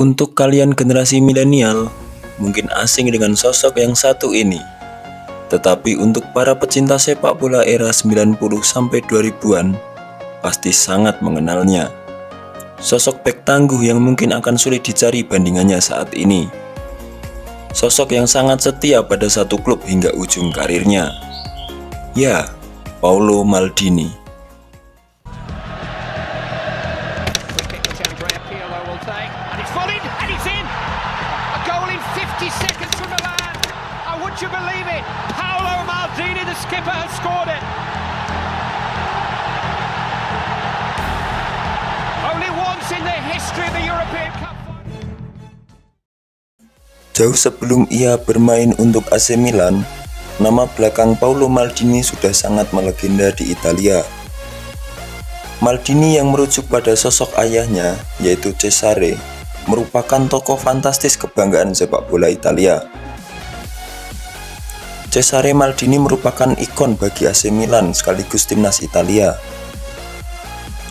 Untuk kalian generasi milenial, mungkin asing dengan sosok yang satu ini. Tetapi untuk para pecinta sepak bola era 90 sampai 2000-an, pasti sangat mengenalnya. Sosok bek tangguh yang mungkin akan sulit dicari bandingannya saat ini. Sosok yang sangat setia pada satu klub hingga ujung karirnya. Ya, Paolo Maldini. You believe it? Paolo Maldini, the skipper, has scored it. Only once in the history of the European Cup. Jauh sebelum ia bermain untuk AC Milan, nama belakang Paolo Maldini sudah sangat melegenda di Italia. Maldini yang merujuk pada sosok ayahnya, yaitu Cesare, merupakan tokoh fantastis kebanggaan sepak bola Italia. Cesare Maldini merupakan ikon bagi AC Milan sekaligus timnas Italia.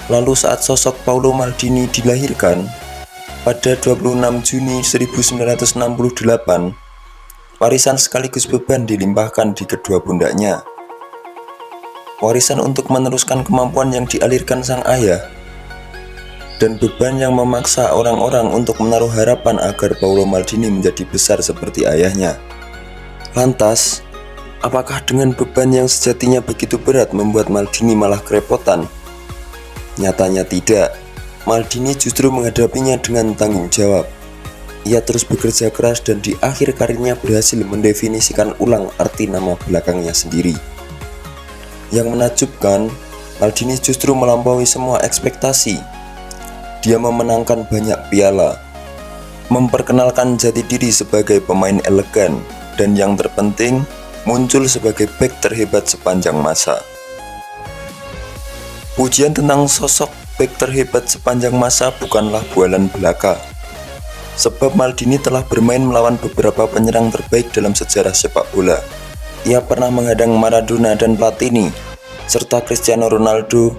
Lalu saat sosok Paolo Maldini dilahirkan, pada 26 Juni 1968, warisan sekaligus beban dilimpahkan di kedua pundaknya. Warisan untuk meneruskan kemampuan yang dialirkan sang ayah, dan beban yang memaksa orang-orang untuk menaruh harapan agar Paolo Maldini menjadi besar seperti ayahnya. Lantas, apakah dengan beban yang sejatinya begitu berat membuat Maldini malah kerepotan? Nyatanya tidak. Maldini justru menghadapinya dengan tanggung jawab. Ia terus bekerja keras dan di akhir karirnya berhasil mendefinisikan ulang arti nama belakangnya sendiri. Yang menakjubkan, Maldini justru melampaui semua ekspektasi. Dia memenangkan banyak piala, memperkenalkan jati diri sebagai pemain elegan, dan yang terpenting, muncul sebagai bek terhebat sepanjang masa. Pujian tentang sosok bek terhebat sepanjang masa bukanlah bualan belaka, sebab Maldini telah bermain melawan beberapa penyerang terbaik dalam sejarah sepak bola. Ia pernah menghadang Maradona dan Platini, serta Cristiano Ronaldo,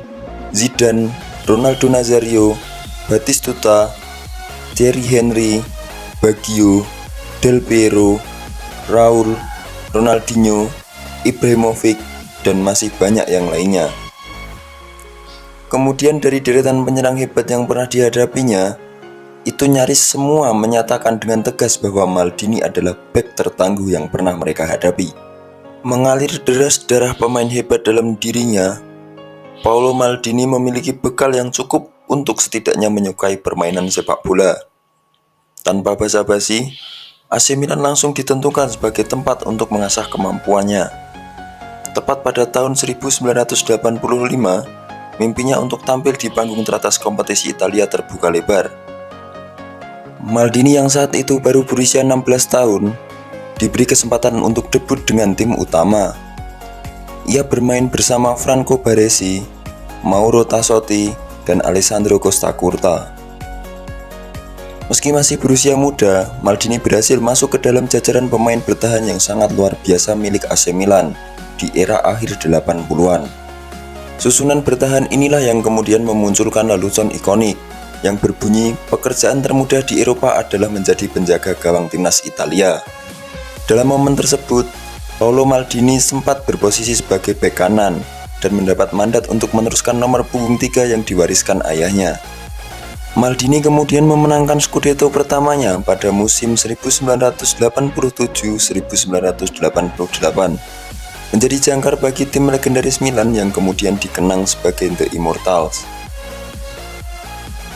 Zidane, Ronaldo Nazario, Batistuta, Thierry Henry, Baggio, Del Piero, Raul, Ronaldinho, Ibrahimovic, dan masih banyak yang lainnya. Kemudian dari deretan penyerang hebat yang pernah dihadapinya, itu nyaris semua menyatakan dengan tegas bahwa Maldini adalah bek tertangguh yang pernah mereka hadapi. Mengalir deras darah pemain hebat dalam dirinya, Paolo Maldini memiliki bekal yang cukup untuk setidaknya menyukai permainan sepak bola. Tanpa basa-basi, AC Milan langsung ditentukan sebagai tempat untuk mengasah kemampuannya. Tepat pada tahun 1985, mimpinya untuk tampil di panggung teratas kompetisi Italia terbuka lebar. Maldini yang saat itu baru berusia 16 tahun, diberi kesempatan untuk debut dengan tim utama. Ia bermain bersama Franco Baresi, Mauro Tassotti, dan Alessandro Costa Curta. Meski masih berusia muda, Maldini berhasil masuk ke dalam jajaran pemain bertahan yang sangat luar biasa milik AC Milan di era akhir 80-an. Susunan bertahan inilah yang kemudian memunculkan lelucon ikonik yang berbunyi pekerjaan termudah di Eropa adalah menjadi penjaga gawang timnas Italia. Dalam momen tersebut, Paolo Maldini sempat berposisi sebagai bek kanan dan mendapat mandat untuk meneruskan nomor punggung 3 yang diwariskan ayahnya. Maldini kemudian memenangkan Scudetto pertamanya pada musim 1987-1988, menjadi jangkar bagi tim legendaris Milan yang kemudian dikenang sebagai The Immortals.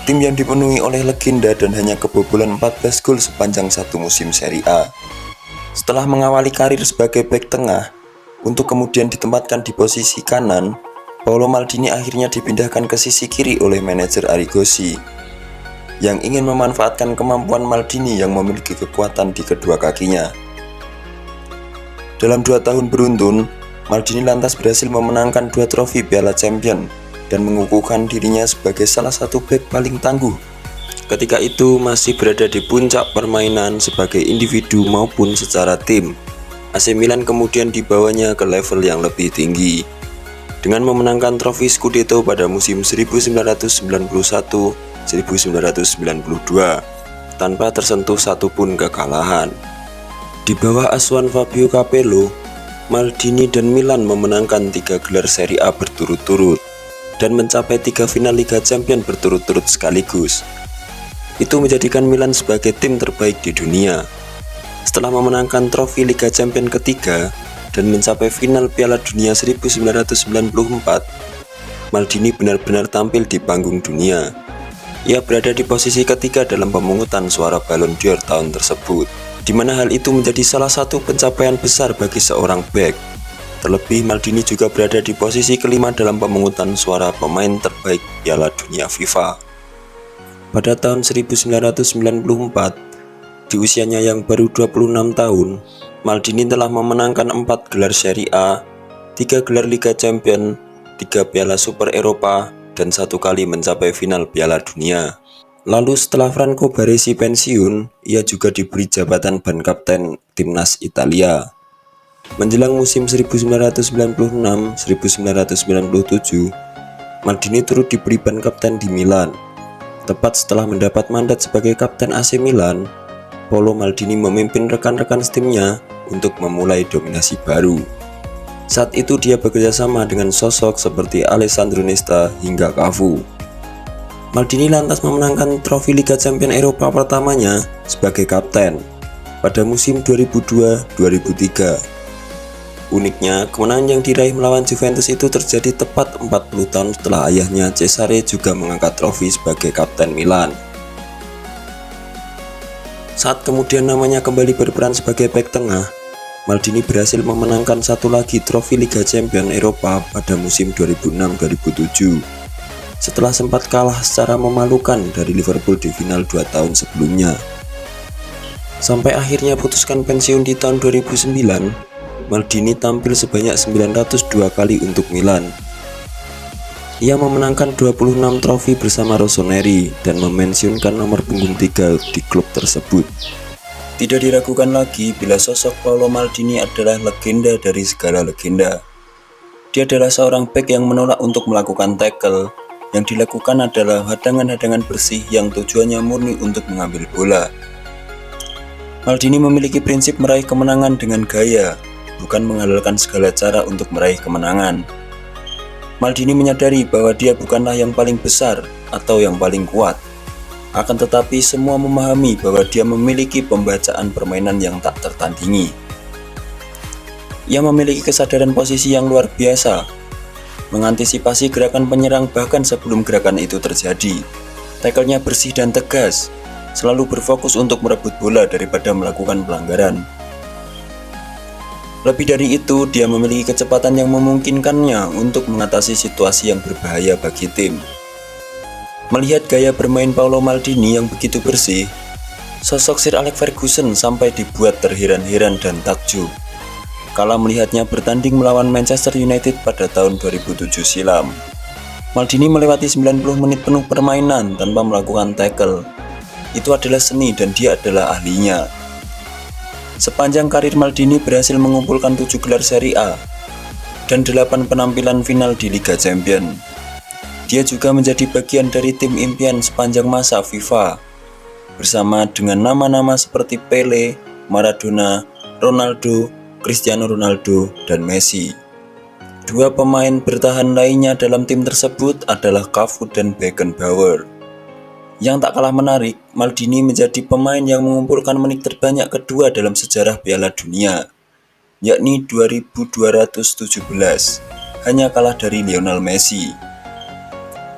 Tim yang dipenuhi oleh legenda dan hanya kebobolan 14 gol sepanjang satu musim Serie A. Setelah mengawali karir sebagai bek tengah, untuk kemudian ditempatkan di posisi kanan, Paolo Maldini akhirnya dipindahkan ke sisi kiri oleh manajer Arrighi, yang ingin memanfaatkan kemampuan Maldini yang memiliki kekuatan di kedua kakinya. Dalam 2 tahun beruntun, Maldini lantas berhasil memenangkan 2 trofi Piala Champion dan mengukuhkan dirinya sebagai salah satu bek paling tangguh. Ketika itu masih berada di puncak permainan sebagai individu maupun secara tim. AC Milan kemudian dibawanya ke level yang lebih tinggi dengan memenangkan trofi Scudetto pada musim 1991-1992 tanpa tersentuh satupun kekalahan. Di bawah asuhan Fabio Capello, Maldini dan Milan memenangkan 3 gelar Serie A berturut-turut dan mencapai 3 final Liga Champions berturut-turut sekaligus. Itu menjadikan Milan sebagai tim terbaik di dunia. Setelah memenangkan trofi Liga Champions ketiga dan mencapai final Piala Dunia 1994, Maldini benar-benar tampil di panggung dunia. Ia berada di posisi ketiga dalam pemungutan suara Ballon d'Or tahun tersebut, di mana hal itu menjadi salah satu pencapaian besar bagi seorang bek. Terlebih, Maldini juga berada di posisi kelima dalam pemungutan suara pemain terbaik Piala Dunia FIFA. Pada tahun 1994, di usianya yang baru 26 tahun, Maldini telah memenangkan 4 gelar Serie A, 3 gelar Liga Champions, 3 Piala Super Eropa, dan 1 kali mencapai final Piala Dunia. Lalu setelah Franco Baresi pensiun, ia juga diberi jabatan ban kapten timnas Italia. Menjelang musim 1996-1997, Maldini turut diberi ban kapten di Milan. Tepat setelah mendapat mandat sebagai kapten AC Milan, Paolo Maldini memimpin rekan-rekan timnya untuk memulai dominasi baru. Saat itu dia bekerja sama dengan sosok seperti Alessandro Nesta hingga Cafu. Maldini lantas memenangkan trofi Liga Champions Eropa pertamanya sebagai kapten pada musim 2002-2003. Uniknya, kemenangan yang diraih melawan Juventus itu terjadi tepat 40 tahun setelah ayahnya Cesare juga mengangkat trofi sebagai kapten Milan. Saat kemudian namanya kembali berperan sebagai bek tengah, Maldini berhasil memenangkan satu lagi trofi Liga Champions Eropa pada musim 2006-2007 setelah sempat kalah secara memalukan dari Liverpool di final 2 tahun sebelumnya. Sampai akhirnya putuskan pensiun di tahun 2009, Maldini tampil sebanyak 902 kali untuk Milan. Ia memenangkan 26 trofi bersama Rossoneri dan memensiunkan nomor punggung 3 di klub tersebut. Tidak diragukan lagi bila sosok Paolo Maldini adalah legenda dari segala legenda. Dia adalah seorang bek yang menolak untuk melakukan tackle. Yang dilakukan adalah hadangan-hadangan bersih yang tujuannya murni untuk mengambil bola. Maldini memiliki prinsip meraih kemenangan dengan gaya, bukan menghalalkan segala cara untuk meraih kemenangan. Maldini menyadari bahwa dia bukanlah yang paling besar atau yang paling kuat. Akan tetapi semua memahami bahwa dia memiliki pembacaan permainan yang tak tertandingi. Ia memiliki kesadaran posisi yang luar biasa, mengantisipasi gerakan penyerang bahkan sebelum gerakan itu terjadi. Tackle-nya bersih dan tegas, selalu berfokus untuk merebut bola daripada melakukan pelanggaran. Lebih dari itu, dia memiliki kecepatan yang memungkinkannya untuk mengatasi situasi yang berbahaya bagi tim. Melihat gaya bermain Paolo Maldini yang begitu bersih, sosok Sir Alex Ferguson sampai dibuat terheran-heran dan takjub kala melihatnya bertanding melawan Manchester United pada tahun 2007 silam. Maldini melewati 90 menit penuh permainan tanpa melakukan tackle. Itu adalah seni dan dia adalah ahlinya. Sepanjang karir Maldini berhasil mengumpulkan 7 gelar Serie A dan 8 penampilan final di Liga Champions. Dia juga menjadi bagian dari tim impian sepanjang masa FIFA, bersama dengan nama-nama seperti Pele, Maradona, Ronaldo, Cristiano Ronaldo, dan Messi. 2 pemain bertahan lainnya dalam tim tersebut adalah Cafu dan Beckenbauer. Yang tak kalah menarik, Maldini menjadi pemain yang mengumpulkan menit terbanyak kedua dalam sejarah Piala Dunia, yakni 2217, hanya kalah dari Lionel Messi.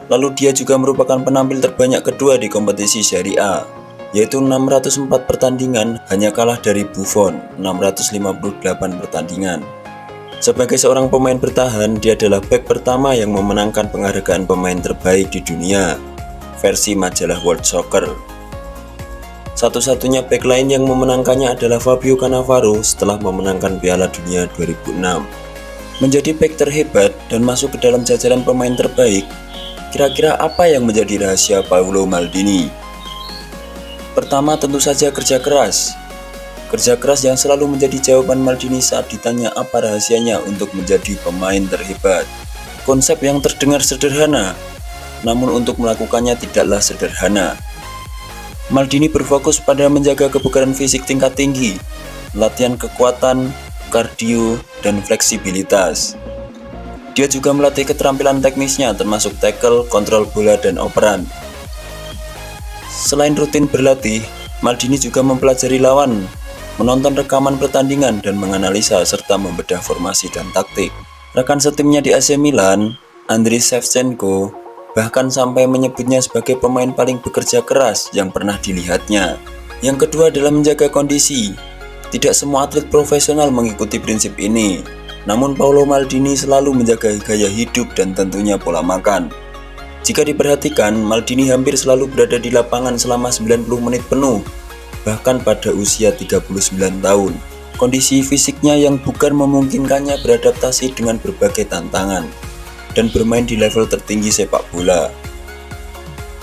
Lalu dia juga merupakan penampil terbanyak kedua di kompetisi Serie A, yaitu 604 pertandingan, hanya kalah dari Buffon, 658 pertandingan. Sebagai seorang pemain bertahan, dia adalah bek pertama yang memenangkan penghargaan pemain terbaik di dunia, versi majalah World Soccer. Satu-satunya bek lain yang memenangkannya adalah Fabio Cannavaro setelah memenangkan Piala Dunia 2006. Menjadi bek terhebat dan masuk ke dalam jajaran pemain terbaik, kira-kira apa yang menjadi rahasia Paolo Maldini? Pertama, tentu saja kerja keras. Kerja keras yang selalu menjadi jawaban Maldini saat ditanya apa rahasianya untuk menjadi pemain terhebat. Konsep yang terdengar sederhana, namun untuk melakukannya tidaklah sederhana. Maldini berfokus pada menjaga kebugaran fisik tingkat tinggi, latihan kekuatan, kardio, dan fleksibilitas. Dia juga melatih keterampilan teknisnya termasuk tackle, kontrol bola, dan operan. Selain rutin berlatih, Maldini juga mempelajari lawan, menonton rekaman pertandingan, dan menganalisa serta membedah formasi dan taktik. Rekan setimnya di AC Milan, Andriy Shevchenko, bahkan sampai menyebutnya sebagai pemain paling bekerja keras yang pernah dilihatnya. Yang kedua adalah menjaga kondisi. Tidak semua atlet profesional mengikuti prinsip ini, namun Paolo Maldini selalu menjaga gaya hidup dan tentunya pola makan. Jika diperhatikan, Maldini hampir selalu berada di lapangan selama 90 menit penuh, bahkan pada usia 39 tahun. Kondisi fisiknya yang bukan memungkinkannya beradaptasi dengan berbagai tantangan dan bermain di level tertinggi sepak bola.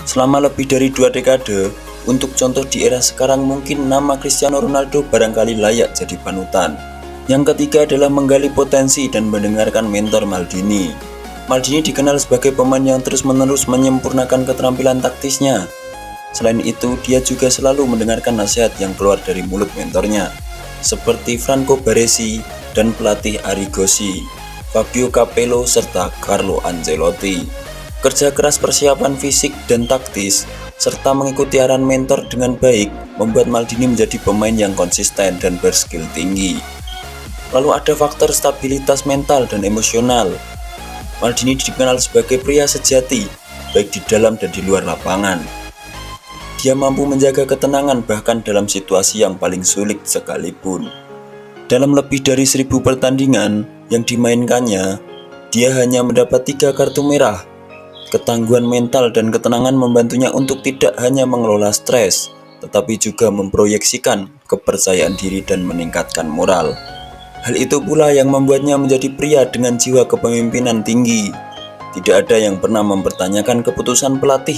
Selama lebih dari 2 dekade, untuk contoh di era sekarang mungkin nama Cristiano Ronaldo barangkali layak jadi panutan. Yang ketiga adalah menggali potensi dan mendengarkan mentor Maldini. Maldini dikenal sebagai pemain yang terus-menerus menyempurnakan keterampilan taktisnya. Selain itu, dia juga selalu mendengarkan nasihat yang keluar dari mulut mentornya, seperti Franco Baresi dan pelatih Arrighi, Fabio Capello, serta Carlo Ancelotti. Kerja keras persiapan fisik dan taktis, serta mengikuti arahan mentor dengan baik, membuat Maldini menjadi pemain yang konsisten dan berskill tinggi. Lalu ada faktor stabilitas mental dan emosional. Maldini dikenal sebagai pria sejati, baik di dalam dan di luar lapangan. Dia mampu menjaga ketenangan bahkan dalam situasi yang paling sulit sekalipun. Dalam lebih dari 1000 pertandingan yang dimainkannya, dia hanya mendapat 3 kartu merah. Ketangguhan mental dan ketenangan membantunya untuk tidak hanya mengelola stres, tetapi juga memproyeksikan kepercayaan diri dan meningkatkan moral. Hal itu pula yang membuatnya menjadi pria dengan jiwa kepemimpinan tinggi. Tidak ada yang pernah mempertanyakan keputusan pelatih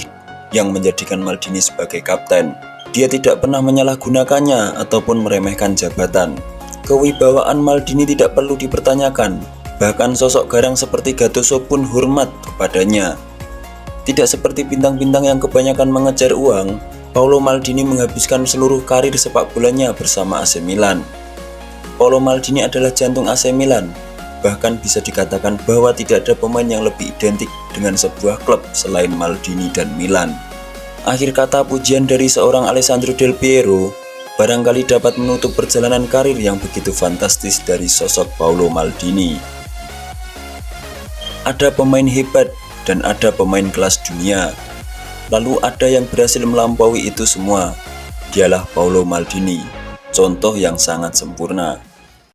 yang menjadikan Maldini sebagai kapten. Dia tidak pernah menyalahgunakannya ataupun meremehkan jabatan. Kewibawaan Maldini tidak perlu dipertanyakan, bahkan sosok garang seperti Gattuso pun hormat kepadanya. Tidak seperti bintang-bintang yang kebanyakan mengejar uang, Paolo Maldini menghabiskan seluruh karir sepak bolanya bersama AC Milan. Paolo Maldini adalah jantung AC Milan, bahkan bisa dikatakan bahwa tidak ada pemain yang lebih identik dengan sebuah klub selain Maldini dan Milan. Akhir kata pujian dari seorang Alessandro Del Piero barangkali dapat menutup perjalanan karir yang begitu fantastis dari sosok Paolo Maldini. Ada pemain hebat dan ada pemain kelas dunia. Lalu ada yang berhasil melampaui itu semua. Dialah Paolo Maldini, contoh yang sangat sempurna.